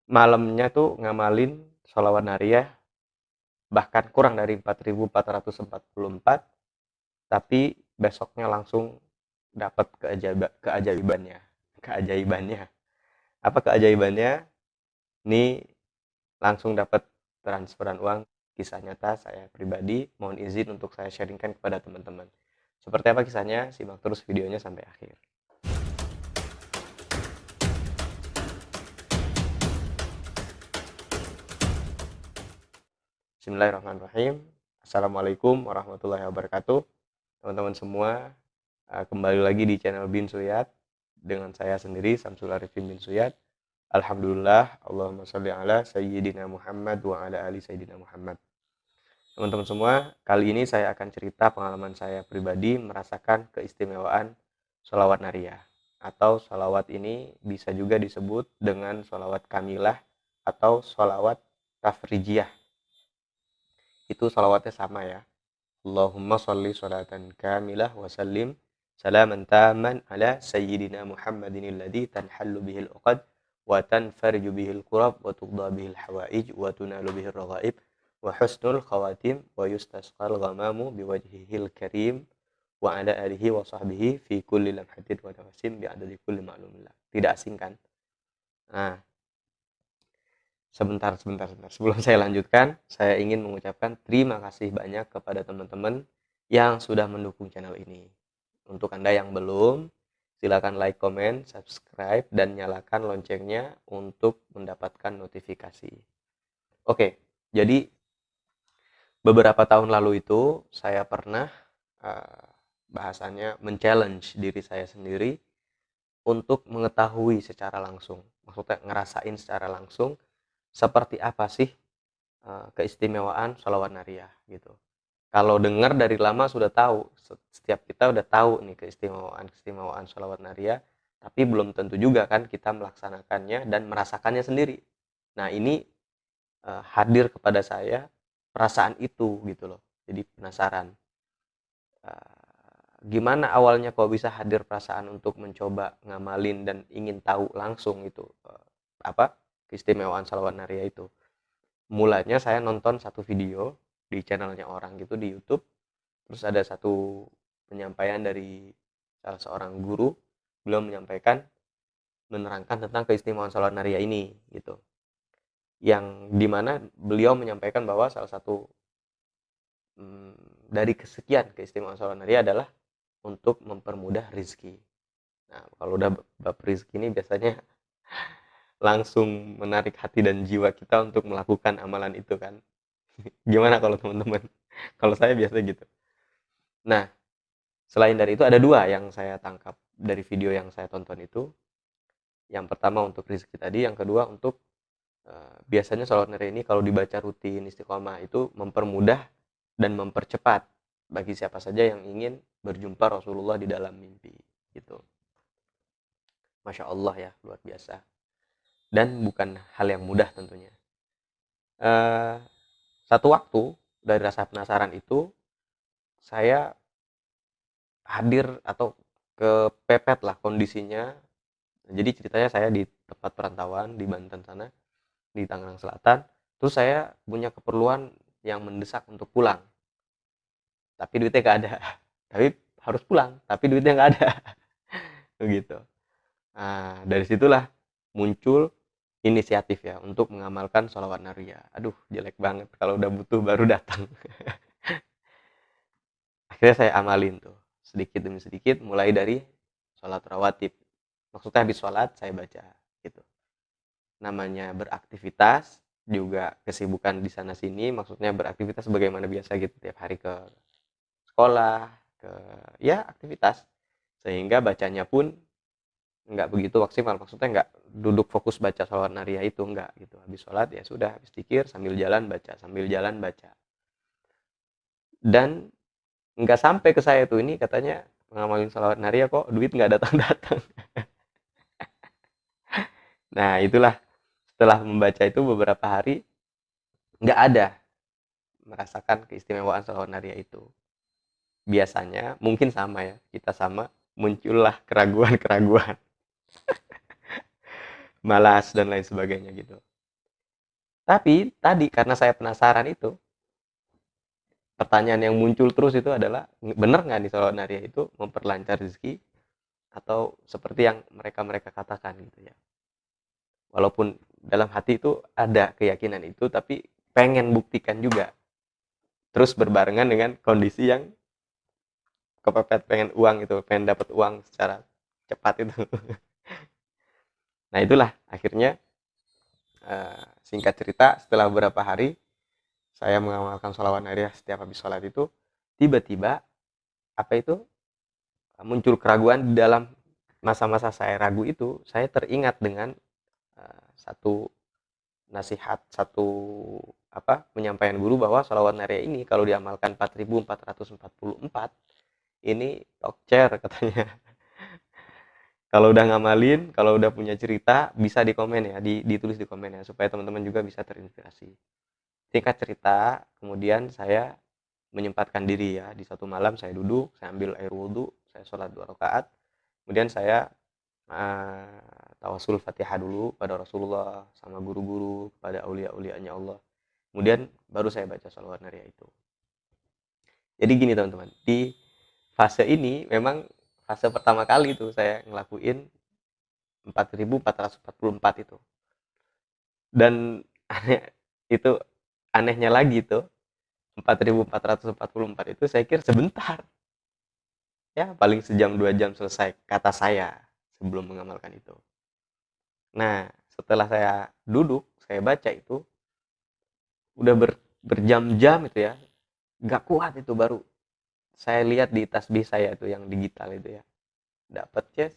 malamnya tuh ngamalin sholawat nariyah bahkan kurang dari 4.444, tapi besoknya langsung dapat keajaibannya. Keajaibannya. Apa keajaibannya? Ini langsung dapat transferan uang, kisah nyata saya pribadi, mohon izin untuk saya sharingkan kepada teman-teman. Seperti apa kisahnya? Simak terus videonya sampai akhir. Bismillahirrahmanirrahim. Assalamualaikum warahmatullahi wabarakatuh. Teman-teman semua, kembali lagi di channel Bin Suyat dengan saya sendiri, Samsul Arifin bin Suyat. Alhamdulillah, Allahumma sholli ala Sayyidina Muhammad wa ala ali Sayyidina Muhammad. Teman-teman semua, kali ini saya akan cerita pengalaman saya pribadi merasakan keistimewaan sholawat nariyah. Atau sholawat ini bisa juga disebut dengan sholawat kamilah atau sholawat tafrijiyah. Itu sholawatnya sama ya. Allahumma sholli sholatan kamilah wa sallim salaman taman ala sayyidina Muhammadin alladhi tanhallu bihil uqad wa tanfarju bihil qurab wa tuqda bihil hawaij wa tunalu bihil raghaib wa husnul khawatim wa yustasqal ghamamu biwajhihil karim wa ala alihi wa sahbihi fi kulli lamhatin wa nafasin bi'adadi kulli ma'lumillah. Tidak asing kan? Nah, Sebentar. Sebelum saya lanjutkan, saya ingin mengucapkan terima kasih banyak kepada teman-teman yang sudah mendukung channel ini. Untuk Anda yang belum, silakan like, comment, subscribe, dan nyalakan loncengnya untuk mendapatkan notifikasi. Oke, jadi beberapa tahun lalu itu saya pernah bahasanya men-challenge diri saya sendiri untuk mengetahui secara langsung. Maksudnya ngerasain secara langsung seperti apa sih keistimewaan sholawat nariyah gitu. Kalau dengar dari lama sudah tahu, setiap kita udah tahu nih keistimewaan sholawat nariyah, tapi belum tentu juga kan kita melaksanakannya dan merasakannya sendiri. Nah ini hadir kepada saya perasaan itu gitu loh. Jadi penasaran. Gimana awalnya kok bisa hadir perasaan untuk mencoba ngamalin dan ingin tahu langsung itu apa keistimewaan sholawat nariyah itu. Mulanya saya nonton satu video di channelnya orang gitu di YouTube, terus ada satu penyampaian dari salah seorang guru, beliau menyampaikan menerangkan tentang keistimewaan sholawat nariyah ini gitu, yang dimana beliau menyampaikan bahwa salah satu dari kesekian keistimewaan sholawat nariyah adalah untuk mempermudah rizki. Nah kalau udah bab rizki ini biasanya langsung menarik hati dan jiwa kita untuk melakukan amalan itu kan. Gimana kalau teman-teman? Kalau saya biasa gitu. Nah, selain dari itu ada dua yang saya tangkap dari video yang saya tonton itu. Yang pertama untuk rizki tadi, yang kedua untuk biasanya sholawat nariyah ini kalau dibaca rutin istiqomah itu mempermudah dan mempercepat bagi siapa saja yang ingin berjumpa Rasulullah di dalam mimpi gitu. Masya Allah ya, luar biasa. Dan bukan hal yang mudah tentunya. Satu waktu dari rasa penasaran itu saya hadir atau kepepet lah kondisinya. Jadi ceritanya saya di tempat perantauan di Banten sana, di Tangerang Selatan. Terus saya punya keperluan yang mendesak untuk pulang. Tapi duitnya gak ada. Tapi harus pulang, tapi duitnya gak ada. Begitu. Nah, dari situlah muncul inisiatif ya untuk mengamalkan sholawat nariyah. Aduh, jelek banget kalau udah butuh baru datang. Akhirnya saya amalin tuh sedikit demi sedikit, mulai dari sholat rawatib. Maksudnya habis sholat saya baca gitu. Namanya beraktivitas juga kesibukan di sana sini, maksudnya beraktivitas bagaimana biasa gitu, tiap hari ke sekolah, ke ya aktivitas, sehingga bacanya pun nggak begitu maksimal, maksudnya nggak duduk fokus baca sholawat nariyah itu, nggak gitu. Habis sholat ya sudah, habis zikir sambil jalan baca. Dan nggak sampai ke saya tuh, ini katanya ngamalin sholawat nariyah kok duit nggak datang. Nah itulah, setelah membaca itu beberapa hari nggak ada merasakan keistimewaan sholawat nariyah itu. Biasanya mungkin sama ya, kita sama, muncullah keraguan malas dan lain sebagainya gitu. Tapi tadi karena saya penasaran itu, pertanyaan yang muncul terus itu adalah, benar nggak nih sholat nariah itu memperlancar rezeki atau seperti yang mereka katakan gitu ya. Walaupun dalam hati itu ada keyakinan itu, tapi pengen buktikan juga. Terus berbarengan dengan kondisi yang kepepet, pengen uang itu, pengen dapat uang secara cepat itu. Nah itulah akhirnya, singkat cerita, setelah beberapa hari saya mengamalkan sholawat nariah setiap habis sholat itu, tiba-tiba apa itu, muncul keraguan di dalam masa-masa saya ragu itu. Saya teringat dengan satu nasihat, satu penyampaian guru bahwa sholawat nariah ini kalau diamalkan 4444 ini tokcer katanya. Kalau udah ngamalin, kalau udah punya cerita, bisa di komen ya, ditulis di komen ya, supaya teman-teman juga bisa terinspirasi. Singkat cerita, kemudian saya menyempatkan diri ya, di satu malam saya duduk, saya ambil air wudhu, saya sholat 2 rakaat, kemudian saya tawasul Fatihah dulu pada Rasulullah, sama guru-guru, pada aulia-aulianya Allah. Kemudian baru saya baca sholawat nariah itu. Jadi gini teman-teman, di fase ini memang fase pertama kali tuh saya ngelakuin 4444 itu. Dan itu anehnya lagi tuh, 4444 itu saya kira sebentar. Ya, paling sejam 2 jam selesai, kata saya sebelum mengamalkan itu. Nah, setelah saya duduk, saya baca itu, udah berjam-jam itu ya, nggak kuat itu, baru saya lihat di tasbih saya itu yang digital itu ya, dapatnya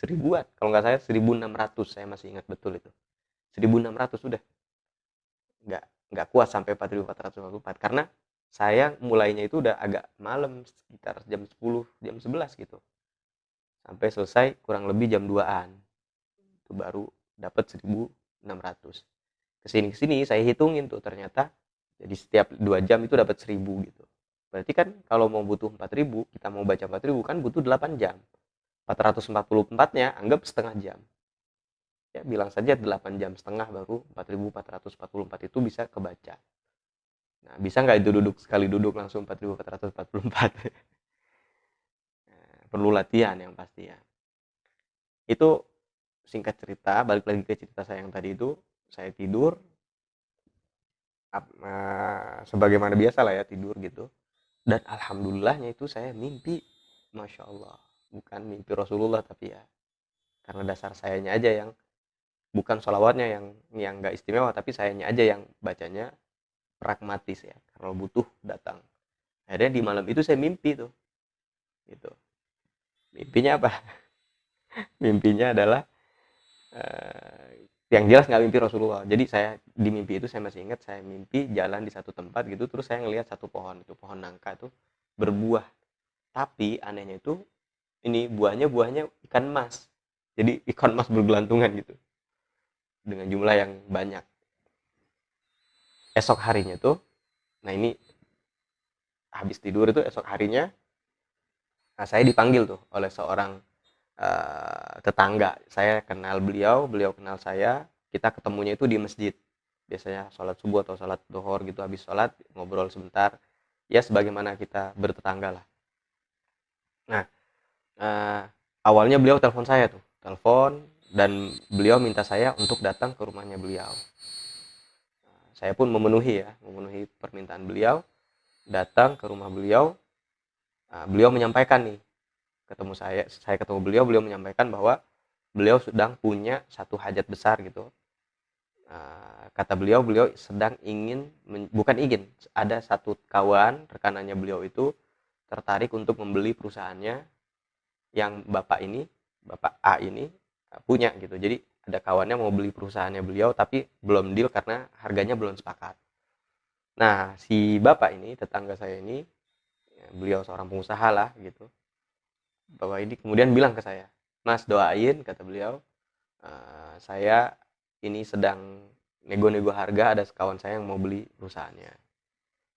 1000-an, kalau nggak saya 1600, saya masih ingat betul itu, 1600 udah, nggak kuat sampai 4444, karena saya mulainya itu udah agak malam, sekitar jam 10, jam 11 gitu, sampai selesai kurang lebih jam 2-an, itu baru dapat 1600. Kesini saya hitungin tuh, ternyata jadi setiap 2 jam itu dapat 1000 gitu. Berarti kan kalau mau butuh 4000, kita mau baca 4000 kan butuh 8 jam. 444-nya anggap setengah jam. Ya, bilang saja 8 jam setengah baru 4444 itu bisa kebaca. Nah, bisa nggak itu sekali duduk langsung 4444? Nah, perlu latihan yang pasti ya. Itu singkat cerita, balik lagi ke cerita saya yang tadi itu, saya tidur, sebagaimana biasa lah ya, tidur gitu. Dan alhamdulillahnya itu saya mimpi, Masya Allah, bukan mimpi Rasulullah, tapi ya karena dasar sayanya aja yang, bukan sholawatnya yang nggak istimewa, tapi sayanya aja yang bacanya pragmatis ya, kalau butuh datang. Akhirnya di malam itu saya mimpi tuh gitu. Mimpinya apa? Mimpinya adalah, yang jelas nggak mimpi Rasulullah. Jadi saya di mimpi itu, saya masih ingat, saya mimpi jalan di satu tempat gitu, terus saya ngelihat satu pohon, itu pohon nangka tuh berbuah, tapi anehnya itu ini buahnya ikan mas. Jadi ikan mas bergelantungan gitu, dengan jumlah yang banyak. Esok harinya tuh, nah ini habis tidur itu, esok harinya, nah saya dipanggil tuh oleh seorang tetangga. Saya kenal beliau, beliau kenal saya. Kita ketemunya itu di masjid. Biasanya sholat subuh atau sholat duhur gitu, habis sholat ngobrol sebentar. Ya sebagaimana kita bertetangga lah. Nah, awalnya beliau telepon saya tuh, telepon, dan beliau minta saya untuk datang ke rumahnya beliau. Saya pun memenuhi permintaan beliau, datang ke rumah beliau. Beliau menyampaikan nih, saya ketemu beliau, beliau menyampaikan bahwa beliau sedang punya satu hajat besar gitu. Kata beliau sedang bukan ingin, ada satu kawan rekanannya beliau itu tertarik untuk membeli perusahaannya yang Bapak A ini punya gitu. Jadi ada kawannya mau beli perusahaannya beliau, tapi belum deal karena harganya belum sepakat. Nah, si Bapak ini, tetangga saya ini, ya, beliau seorang pengusaha lah gitu. Bapak ini kemudian bilang ke saya, "Mas, doain," kata beliau, "saya ini sedang nego-nego harga, ada kawan saya yang mau beli perusahaannya.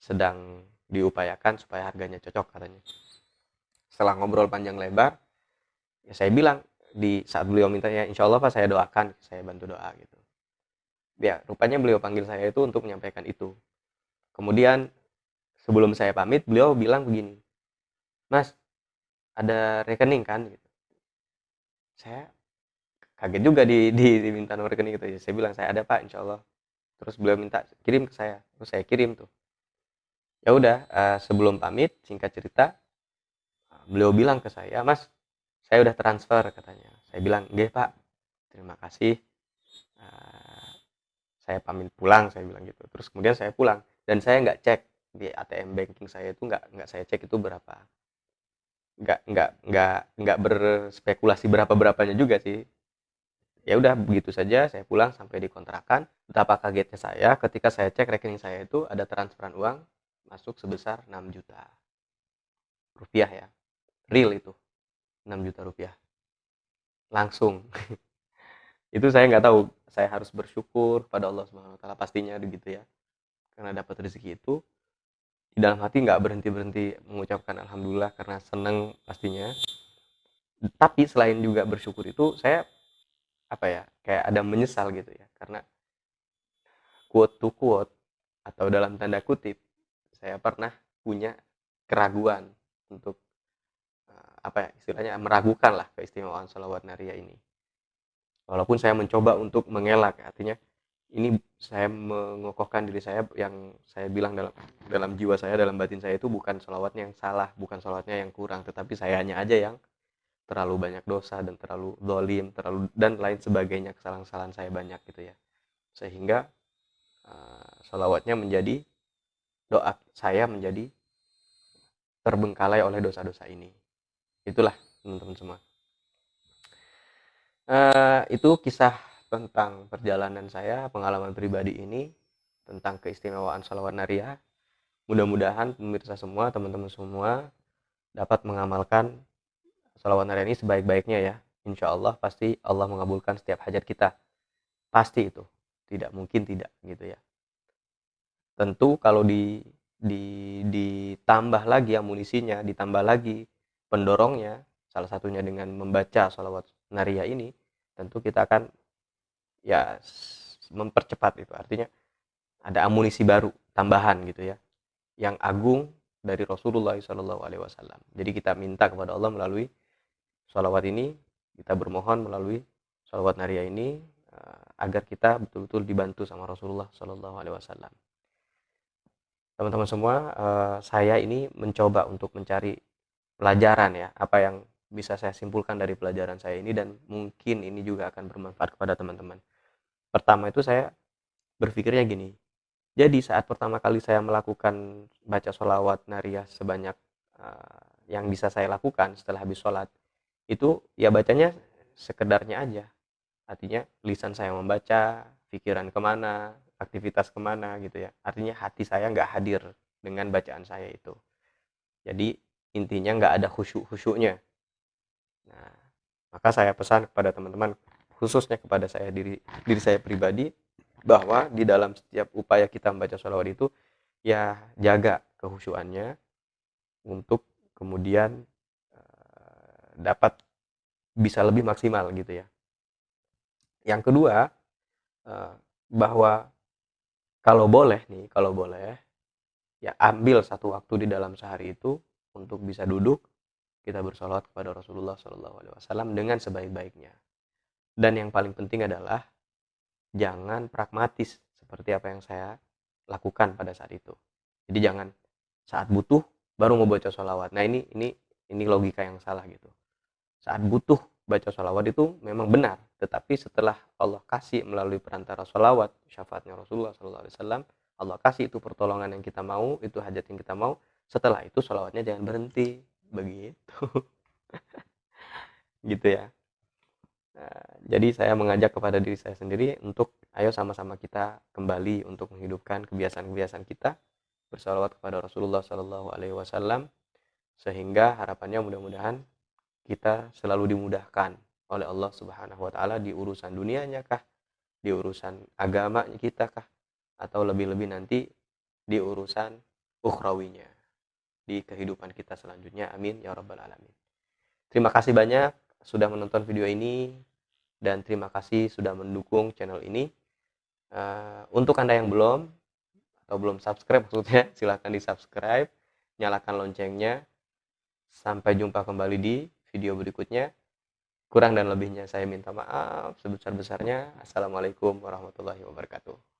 Sedang diupayakan supaya harganya cocok," katanya. Setelah ngobrol panjang lebar, ya saya bilang, di saat beliau mintanya, "Insya Allah Pak, saya doakan, saya bantu doa," gitu. Ya, rupanya beliau panggil saya itu untuk menyampaikan itu. Kemudian sebelum saya pamit, beliau bilang begini, "Mas, ada rekening kan?" Gitu. Saya kaget juga diminta nomor rekening gitu ya. Saya bilang, "Saya ada, Pak, insya Allah." Terus beliau minta kirim ke saya. Terus saya kirim tuh. Ya udah, sebelum pamit, singkat cerita, beliau bilang ke saya, "Mas, saya udah transfer," katanya. Saya bilang, "Nggih, Pak. Terima kasih. Eh, saya pamit pulang," saya bilang gitu. Terus kemudian saya pulang dan saya nggak cek di ATM banking saya itu, nggak saya cek itu berapa. Nggak berspekulasi berapa-berapanya juga sih. Ya udah begitu saja saya pulang sampai di kontrakan. Betapa kagetnya saya ketika saya cek rekening saya itu ada transferan uang masuk sebesar 6 juta rupiah ya. Real itu 6 juta rupiah. Langsung. Itu saya nggak tahu, saya harus bersyukur pada Allah Subhanahu wa taala pastinya begitu ya. Karena dapat rezeki itu di dalam hati nggak berhenti-berhenti mengucapkan alhamdulillah karena senang pastinya. Tapi selain juga bersyukur itu saya apa ya, kayak ada menyesal gitu ya. Karena quote to quote atau dalam tanda kutip saya pernah punya keraguan untuk apa ya istilahnya meragukan lah keistimewaan sholawat nariyah ini. Walaupun saya mencoba untuk mengelak, artinya ini saya mengokohkan diri saya yang saya bilang dalam dalam jiwa saya, dalam batin saya itu bukan sholawatnya yang salah, bukan sholawatnya yang kurang, tetapi sayanya aja yang terlalu banyak dosa dan terlalu dolim, terlalu dan lain sebagainya, kesalahan-kesalahan saya banyak gitu ya. Sehingga sholawatnya menjadi doa saya menjadi terbengkalai oleh dosa-dosa ini. Itulah teman-teman semua. Itu kisah tentang perjalanan saya, pengalaman pribadi ini tentang keistimewaan sholawat nariyah. Mudah-mudahan pemirsa semua, teman-teman semua dapat mengamalkan sholawat nariyah ini sebaik-baiknya ya. Insya Allah pasti Allah mengabulkan setiap hajat kita. Pasti itu, tidak mungkin tidak gitu ya. Tentu kalau ditambah lagi amunisinya, ditambah lagi pendorongnya, salah satunya dengan membaca sholawat nariyah ini, tentu kita akan ya mempercepat itu. Artinya ada amunisi baru, tambahan gitu ya, yang agung dari Rasulullah SAW. Jadi kita minta kepada Allah melalui sholawat ini, kita bermohon melalui sholawat nariyah ini agar kita betul-betul dibantu sama Rasulullah SAW. Teman-teman semua, saya ini mencoba untuk mencari pelajaran ya, apa yang bisa saya simpulkan dari pelajaran saya ini dan mungkin ini juga akan bermanfaat kepada teman-teman. Pertama itu saya berpikirnya gini, jadi saat pertama kali saya melakukan baca sholawat nariyah sebanyak yang bisa saya lakukan setelah habis sholat, itu ya bacanya sekedarnya aja. Artinya lisan saya membaca, pikiran kemana, aktivitas kemana gitu ya. Artinya hati saya nggak hadir dengan bacaan saya itu. Jadi intinya nggak ada khusyuk-khusyuknya. Nah, maka saya pesan kepada teman-teman, khususnya kepada saya diri saya pribadi, bahwa di dalam setiap upaya kita membaca sholawat itu ya jaga kehusyuannya untuk kemudian dapat bisa lebih maksimal gitu ya. Yang kedua, bahwa kalau boleh ya ambil satu waktu di dalam sehari itu untuk bisa duduk kita bersolawat kepada Rasulullah SAW dengan sebaik-baiknya. Dan yang paling penting adalah jangan pragmatis seperti apa yang saya lakukan pada saat itu. Jadi jangan saat butuh baru mau baca sholawat. Nah ini logika yang salah gitu. Saat butuh baca sholawat itu memang benar, tetapi setelah Allah kasih melalui perantara sholawat, syafaatnya Rasulullah SAW, Allah kasih itu pertolongan yang kita mau, itu hajat yang kita mau. Setelah itu sholawatnya jangan berhenti, begitu, gitu ya. Nah, jadi saya mengajak kepada diri saya sendiri untuk ayo sama-sama kita kembali untuk menghidupkan kebiasaan-kebiasaan kita bersalawat kepada Rasulullah SAW, sehingga harapannya mudah-mudahan kita selalu dimudahkan oleh Allah Subhanahu wa taala di urusan dunianya kah, di urusan agama kita kah, atau lebih-lebih nanti di urusan ukhrawinya, di kehidupan kita selanjutnya. Amin ya rabbal alamin. Terima kasih banyak sudah menonton video ini dan terima kasih sudah mendukung channel ini. Untuk Anda yang belum atau belum subscribe maksudnya, silahkan di-subscribe, nyalakan loncengnya. Sampai jumpa kembali di video berikutnya. Kurang dan lebihnya saya minta maaf sebesar-besarnya. Assalamualaikum warahmatullahi wabarakatuh.